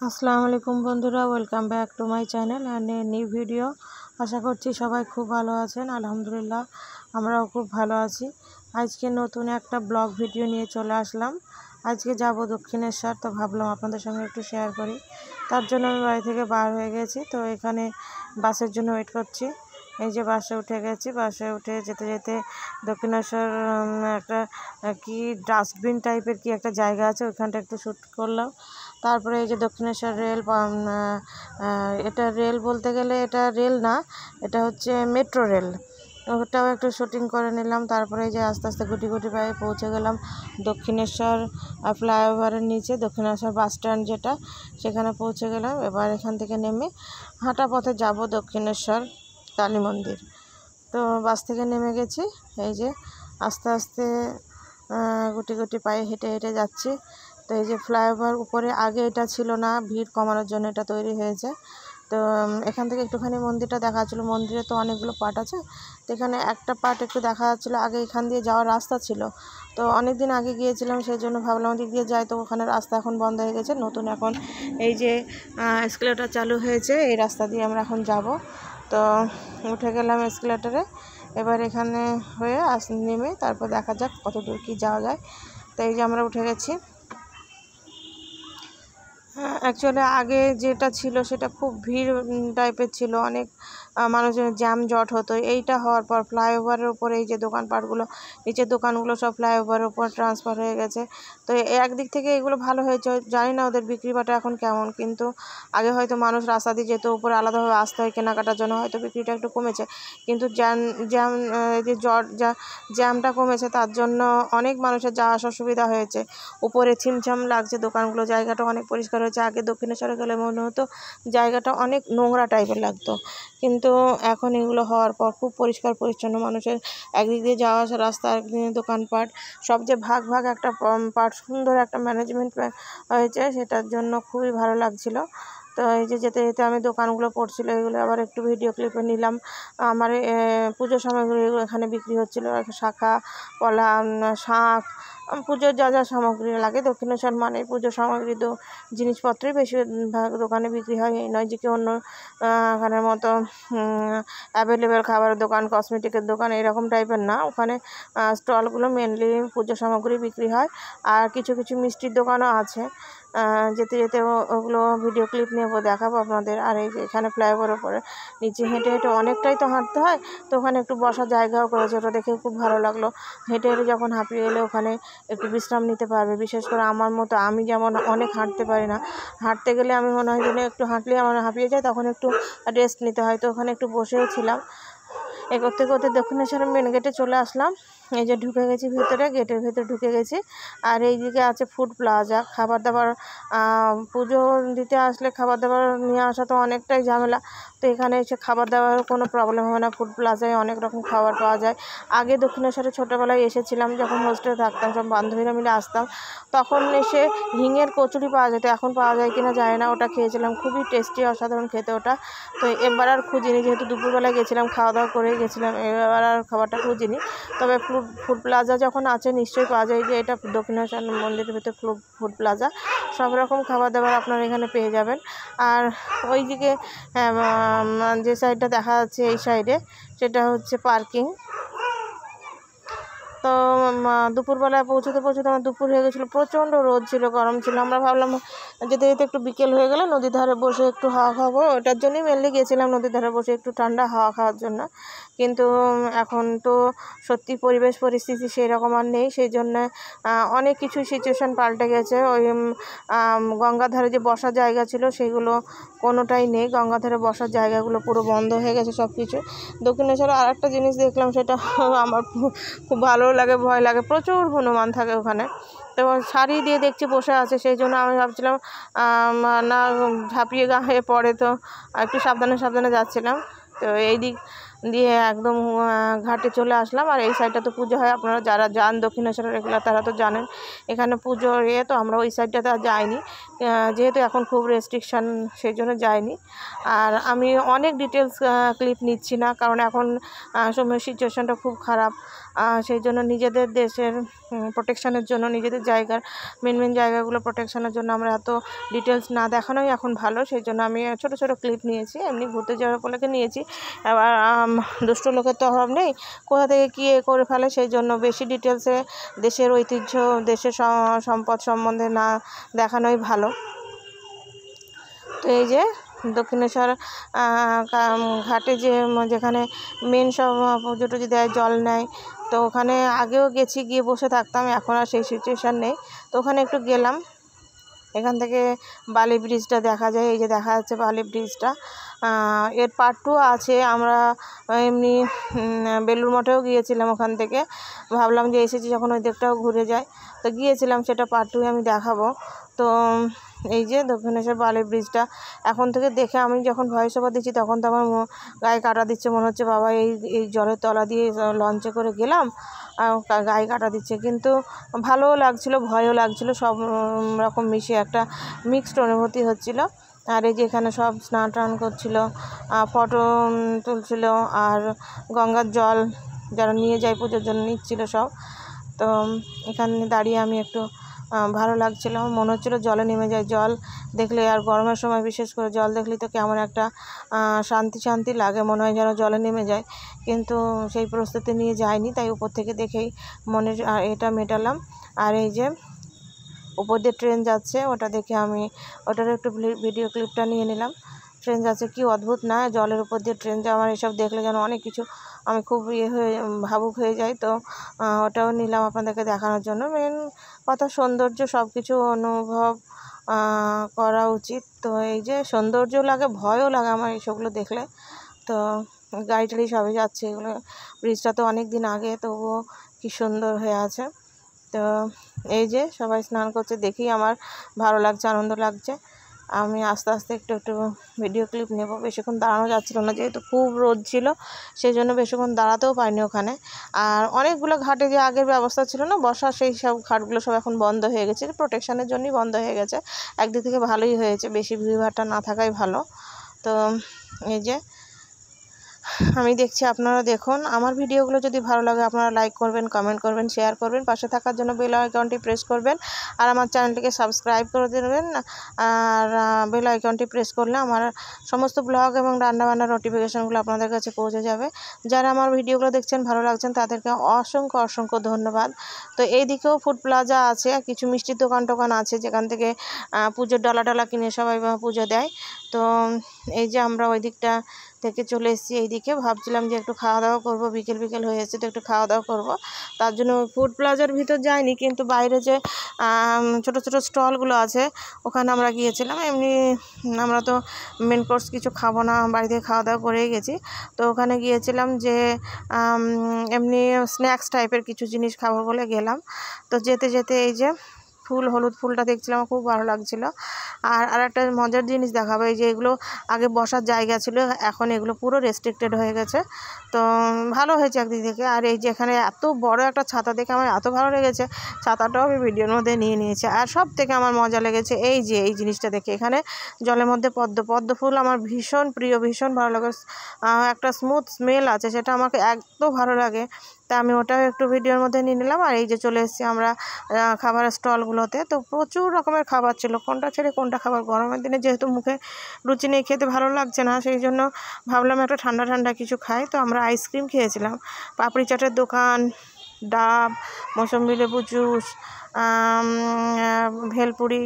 আসসালামু আলাইকুম বন্ধুরা, welcome back to my channel and a new video. আশা করছি সবাই খুব ভালো আছেন। আলহামদুলিল্লাহ আমরাও খুব ভালো আছি। আজকে নতুন একটা ব্লগ ভিডিও নিয়ে চলে আসলাম। আজকে যাব দক্ষিণেশ্বর, তো ভাবলাম আপনাদের সঙ্গে একটু শেয়ার করি। তার জন্য আমি বাড়ি থেকে বার হয়ে গেছি, তো এখানে বাসের জন্য ওয়েট করছি। এই যে বাসে উঠে গেছি। বাসে উঠে যেতে যেতে দক্ষিণেশ্বর একটা কি ডাস্টবিন টাইপের কি একটা জায়গা আছে, ওইখানটা একটু শ্যুট করলাম। তারপরে এই যে দক্ষিণেশ্বর রেল, এটা রেল বলতে গেলে এটা রেল না, এটা হচ্ছে মেট্রো রেল, ওটাও একটু শুটিং করে নিলাম। তারপরে এই যে আস্তে আস্তে গুটি গুটি পায়ে পৌঁছে গেলাম দক্ষিণেশ্বর ফ্লাইওভারের নিচে, দক্ষিণেশ্বর বাস স্ট্যান্ড যেটা, সেখানে পৌঁছে গেলাম। এবার এখান থেকে নেমে হাঁটা পথে যাব দক্ষিণেশ্বর কালী মন্দির। তো বাস থেকে নেমে গেছি, এই যে আস্তে আস্তে গুটি গুটি পায়ে হেঁটে হেঁটে যাচ্ছি। তো এই যে ফ্লাইওভার উপরে আগে এটা ছিল না, ভিড় কমানোর জন্য এটা তৈরি হয়েছে। তো এখান থেকে একটুখানি মন্দিরটা দেখা যাচ্ছিলো। মন্দিরে তো অনেকগুলো পার্ট আছে, তো এখানে একটা পার্ট একটু দেখা যাচ্ছিলো। আগে এখান দিয়ে যাওয়ার রাস্তা ছিল, তো অনেক দিন আগে গিয়েছিলাম, সেই জন্য ভাবলাম ওদিক দিয়ে যাই। তো ওখানে রাস্তা এখন বন্ধ হয়ে গেছে, নতুন এখন এই যে এসকেলেটর চালু হয়েছে, এই রাস্তা দিয়ে আমরা এখন যাব। তো উঠে গেলাম এসকেলেটরে। এবার এখানে হয়ে নেমে তারপর দেখা যাক কত দূর কী যাওয়া যায়। তো এই যে আমরা উঠে গেছি। অ্যাকচুয়ালি আগে যেটা ছিল সেটা খুব ভিড় টাইপের ছিল, অনেক মানুষজনের জ্যাম জট হতো। এইটা হওয়ার পর ফ্লাইওভারের উপরে এই যে দোকানপাটগুলো, নিচের দোকানগুলো সব ফ্লাইওভারের উপর ট্রান্সফার হয়ে গেছে। তো একদিক থেকে এগুলো ভালো হয়েছে, জানি না ওদের বিক্রি বাটা এখন কেমন, কিন্তু আগে হয়তো মানুষ রাস্তা দিয়ে যেত, উপরে আলাদাভাবে আসতে হয় কেনাকাটার জন্য, হয়তো বিক্রিটা একটু কমেছে। কিন্তু জ্যাম যে জ্যামটা কমেছে, তার জন্য অনেক মানুষের যাওয়া আসার সুবিধা হয়েছে। উপরে ছিমছাম লাগছে দোকানগুলো, জায়গাটা অনেক পরিষ্কার হয়েছে। আগে দক্ষিণেশ্বরে গেলে মনে হতো জায়গাটা অনেক নোংরা টাইপের লাগতো, কিন্তু এখন এগুলো হওয়ার পর খুব পরিষ্কার পরিচ্ছন্ন। মানুষের একদিক দিয়ে যাওয়া আসা রাস্তা, একদিকে দোকানপাট, সব যে ভাগ ভাগ একটা পার্ট, সুন্দর একটা ম্যানেজমেন্ট হয়েছে, সেটার জন্য খুবই ভালো লাগছিল। তো এই যে যেতে যেতে আমি দোকানগুলো পড়ছিল, এগুলো আবার একটু ভিডিও ক্লিপে নিলাম। আমার পুজো সামগ্রী এখানে বিক্রি হচ্ছিলো, শাঁখা পলা, শাঁখ, পুজোর যা যা সামগ্রী লাগে। দক্ষিণেশ্বর মানে পুজো সামগ্রী তো জিনিসপত্রই বেশিরভাগ দোকানে বিক্রি হয়। এই নয় যে কি অন্য এখানের মতো অ্যাভেলেবেল খাবারের দোকান, কসমেটিকের দোকান এরকম টাইপের না। ওখানে স্টলগুলো মেনলি পুজো সামগ্রী বিক্রি হয়, আর কিছু কিছু মিষ্টির দোকানও আছে। যেতে যেতে ওগুলো ভিডিও ক্লিপ নিয়ে দেখাবো আপনাদের। আর এই যে এখানে ফ্লাইওভারের উপরে নিচে হেঁটে হেঁটে অনেকটাই তো হাঁটতে হয়, তো ওখানে একটু বসার জায়গাও করেছে, ওটা দেখে খুব ভালো লাগলো। হেঁটে হেঁটে যখন হাঁপিয়ে এলে ওখানে একটু বিশ্রাম নিতে পারবে। বিশেষ করে আমার মতো, আমি যেমন অনেক হাঁটতে পারি না, হাঁটতে গেলে আমি মনে হয় যেন একটু হাঁটলেই আমার হাঁপিয়ে যায়, তখন একটু রেস্ট নিতে হয়। তো ওখানে একটু বসেও ছিলাম। এ করতে করতে দক্ষিণেশ্বরের মেন গেটে চলে আসলাম। এই যে ঢুকে গেছি ভেতরে, গেটের ভেতরে ঢুকে গেছি। আর এই দিকে আছে ফুড প্লাজা, খাবার দাবার। পুজো দিতে আসলে খাবার দাবার নিয়ে আসা তো অনেকটাই ঝামেলা, তো এখানে এসে খাবার দাবার কোনো প্রবলেম হবে না। ফুড প্লাজায় অনেক রকম খাবার পাওয়া যায়। আগে দক্ষিণেশ্বরে ছোটোবেলায় এসেছিলাম, যখন হোস্টেলে থাকতাম, সব বান্ধবীরা মিলে আসতাম, তখন এসে হিঙের কচুরি পাওয়া যেত। এখন পাওয়া যায় কিনা জানি না, ওটা খেয়েছিলাম, খুবই টেস্টি, অসাধারণ খেতে ওটা। তো এবার আর খুঁজিনি, যেহেতু দুপুরবেলায় গেছিলাম, খাওয়া দাওয়া করে গেছিলাম, এবার আর খাবারটা খুঁজিনি। তবে ফুড প্লাজা যখন আছে নিশ্চয়ই পাওয়া যায়, যে এটা দক্ষিণেশ্বর মন্দিরের ভিতরে ফুড প্লাজা, সব রকম খাবার দাবার আপনারা এখানে পেয়ে যাবেন। আর ওইদিকে যে সাইডটা দেখা যাচ্ছে এই সাইডে, সেটা হচ্ছে পার্কিং। তো দুপুরবেলায় পৌঁছতে পৌঁছতে আমার দুপুর হয়ে গেছিলো, প্রচণ্ড রোদ ছিল, গরম ছিল। আমরা ভাবলাম যেতে যেতে একটু বিকেল হয়ে গেলে নদীর ধারে বসে একটু হাওয়া খাবো, ওটার জন্যই মেনলি গেছিলাম, নদীর ধারে বসে একটু ঠান্ডা হাওয়া খাওয়ার জন্য। কিন্তু এখন তো সত্যি পরিবেশ পরিস্থিতি সেই রকম আর নেই, সেই জন্য অনেক কিছু সিচুয়েশান পাল্টে গেছে। ওই গঙ্গার ধারে যে বসার জায়গা ছিল সেগুলো কোনোটাই নেই, গঙ্গার ধারে বসার জায়গাগুলো পুরো বন্ধ হয়ে গেছে সব কিছু। দক্ষিণেশ্বরে আর একটা জিনিস দেখলাম, সেটা আমার খুব ভালো লাগে, ভয় লাগে, প্রচুর হনুমান থাকে ওখানে। তো শাড়ি দিয়ে দেখছি বসে আছে, সেই জন্য আমি ভাবছিলাম না ঝাঁপিয়ে গায়ে পড়ে, তো একটু সাবধানে সাবধানে যাচ্ছিলাম। তো এই দিক দিয়ে একদম ঘাটে চলে আসলাম। আর এই সাইডটা তো পুজো হয়, আপনারা যারা যান দক্ষিণেশ্বর রেগুলার তারা তো জানেন এখানে পুজো তো আমরা ওই সাইডটাতে আর যাইনি, যেহেতু এখন খুব রেস্ট্রিকশান সেই জন্য যাইনি। আর আমি অনেক ডিটেলস ক্লিপ নিচ্ছি না, কারণ এখন সময়ের সিচুয়েশানটা খুব খারাপ, সেই জন্য নিজেদের দেশের প্রোটেকশানের জন্য, নিজেদের জায়গার মেন জায়গাগুলো প্রোটেকশানের জন্য আমরা এত ডিটেলস না দেখানোই এখন ভালো। সেই জন্য আমি ছোটো ছোটো ক্লিপ নিয়েছি, এমনি ঘুরতে যাওয়ার উপলক্ষে নিয়েছি। এবার দুষ্ট লোকের তো অভাব নেই, কোথা থেকে কী করে ফেলে, সেই জন্য বেশি ডিটেলসে দেশের ঐতিহ্য, দেশের সম্পদ সম্বন্ধে না দেখানোই ভালো। তো এই যে দক্ষিণেশ্বর ঘাটে যেখানে মেন সব পুজো টুজো দেয়, জল নেয়, তো ওখানে আগেও গেছি, গিয়ে বসে থাকতাম, এখন আর সেই সিচুয়েশান নেই। তো ওখানে একটু গেলাম, এখান থেকে বালি ব্রিজটা দেখা যায়, এই যে দেখা যাচ্ছে বালি ব্রিজটা। এর পার্ট 2 আছে। আমরা এমনি বেলুড় মঠেও গিয়েছিলাম, ওখান থেকে ভাবলাম যে এসেছি যখন ওই দিকটাও ঘুরে যায়, তো গিয়েছিলাম, সেটা পার্ট 2 আমি দেখাবো। তো এই যে দক্ষিণেশ্বর বালি ব্রিজটা এখন থেকে দেখে আমি যখন ভয়েস ওভার দিচ্ছি তখন তো আমার গায়ে কাটা দিচ্ছে, মনে হচ্ছে বাবা এই জলের তলা দিয়ে লঞ্চে করে গেলাম, গায়ে কাটা দিচ্ছে, কিন্তু ভালোও লাগছিল, ভয়ও লাগছিল, সব রকম মিশে একটা মিক্সড অনুভূতি হচ্ছিল। আর এই যে এখানে সব স্নান টান করছিল, ফটো তুলছিল, আর গঙ্গার জল যারা নিয়ে যায় পুজোর জন্য নিচ্ছিল সব। তো এখানে দাঁড়িয়ে আমি একটু ভালো লাগছিল, মনে হচ্ছিলো জলে নেমে যায়। জল দেখলে, আর গরমের সময় বিশেষ করে জল দেখলে তো কেমন একটা শান্তি লাগে, মনে হয় যেন জলে নেমে যায়, কিন্তু সেই প্রস্তুতি নিয়ে যাইনি, তাই উপর থেকে দেখেই মনের এটা মেটালাম। আর এই যে উপর দিয়ে ট্রেন যাচ্ছে, ওটা দেখে আমি ওটার একটু ভিডিও ক্লিপটা নিয়ে নিলাম। ট্রেন যাচ্ছে, কি অদ্ভুত না, জলের উপর দিয়ে ট্রেন যাওয়া, আমার এসব দেখলে যেন অনেক কিছু আমি খুব ভাবুক হয়ে যাই। তো ওটাও নিলাম আপনাদেরকে দেখানোর জন্য। মেন কথা সৌন্দর্য, সব কিছু অনুভব করা উচিত। তো এই যে সৌন্দর্য লাগে, ভয়ও লাগে আমার এইসবগুলো দেখলে। তো গাড়ি টাড়ি সবই যাচ্ছে, এগুলো ব্রিজটা তো অনেক দিন আগে, তবুও কি সুন্দর হয়ে আছে। তো এই যে সবাই স্নান করছে, দেখেই আমার ভালো লাগছে, আনন্দ লাগছে। আমি আস্তে আস্তে একটু ভিডিও ক্লিপ নেব। বেশিক্ষণ দাঁড়ানো যাচ্ছিল না, যেহেতু খুব রোদ ছিল, সেই জন্য বেশিক্ষণ দাঁড়াতেও পারিনি ওখানে। আর অনেকগুলো ঘাটে যে আগের ব্যবস্থা ছিল না বসার, সেই সব ঘাটগুলো সব এখন বন্ধ হয়ে গেছে, প্রোটেকশানের জন্যই বন্ধ হয়ে গেছে। একদিক থেকে ভালোই হয়েছে, বেশি ভিড়ভাড়টা না থাকাই ভালো। তো এই যে আমি দেখছি, আপনারা দেখুন। আমার ভিডিওগুলো যদি ভালো লাগে আপনারা লাইক করবেন, কমেন্ট করবেন, শেয়ার করবেন, পাশে থাকার জন্য বেল আইকনটি প্রেস করবেন, আর আমার চ্যানেলটিকে সাবস্ক্রাইব করে দেবেন। আর বেল আইকনটি প্রেস করলে আমার সমস্ত ব্লগ এবং রান্নাবান্নার নোটিফিকেশানগুলো আপনাদের কাছে পৌঁছে যাবে। যারা আমার ভিডিওগুলো দেখছেন, ভালো লাগছেন, তাদেরকে অসংখ্য ধন্যবাদ। তো এই দিকেও ফুড প্লাজা আছে, কিছু মিষ্টির দোকান আছে, যেখান থেকে পুজোর ডালা কিনে সবাই পুজো দেয়। তো এই যে আমরা ওই দিকটা থেকে চলে এসেছি এইদিকে, ভাবছিলাম যে একটু খাওয়া দাওয়া করবো, বিকেল হয়ে এসেছে, তো একটু খাওয়া দাওয়া করবো, তার জন্য ফুড প্লাজার ভিতর যাইনি, কিন্তু বাইরে যে ছোট স্টলগুলো আছে ওখানে আমরা গিয়েছিলাম। এমনি আমরা তো মেন কোর্স কিছু খাবো না, বাড়ি থেকে খাওয়া দাওয়া করেই গেছি। তো ওখানে গিয়েছিলাম যে এমনি স্ন্যাক্স টাইপের কিছু জিনিস খাবো বলে গেলাম। তো যেতে এই যে হলুদ ফুলটা দেখছিলাম, খুব ভালো লাগছিল। আর একটা মজার জিনিস দেখাবো, এই যে এগুলো আগে বসার জায়গা ছিল, এখন এগুলো পুরো রেস্ট্রিক্টেড হয়ে গেছে। তো ভালো হয়েছে একদিক থেকে। আর এই যে এখানে এত বড় একটা ছাতা দেখে আমার এত ভালো লেগেছে, ছাতাটাও আমি ভিডিওর মধ্যে নিয়ে নিয়েছি। আর সব থেকে আমার মজা লেগেছে এই যে এই জিনিসটা দেখে, এখানে জলের মধ্যে পদ্ম ফুল আমার ভীষণ প্রিয়, ভীষণ ভালো লাগে। একটা স্মুথ স্মেল আছে, সেটা আমাকে এত ভালো লাগে, তা আমি ওটাও একটু ভিডিওর মধ্যে নিয়ে নিলাম। আর এই যে চলে এসেছি আমরা খাবারের স্টলগুলোতে, তো প্রচুর রকমের খাবার ছিল, কোনটা ছেড়ে কোনটা খাবার। গরমের দিনে যেহেতু মুখে রুচি নেই, খেতে ভালো লাগছে না, সেই জন্য ভাবলাম একটা ঠান্ডা কিছু খাই। তো আমরা আইসক্রিম খেয়েছিলাম, পাপড়ি চাটের দোকান, ডাব, মৌসম্বি লেবু জুস, ভেলপুরি।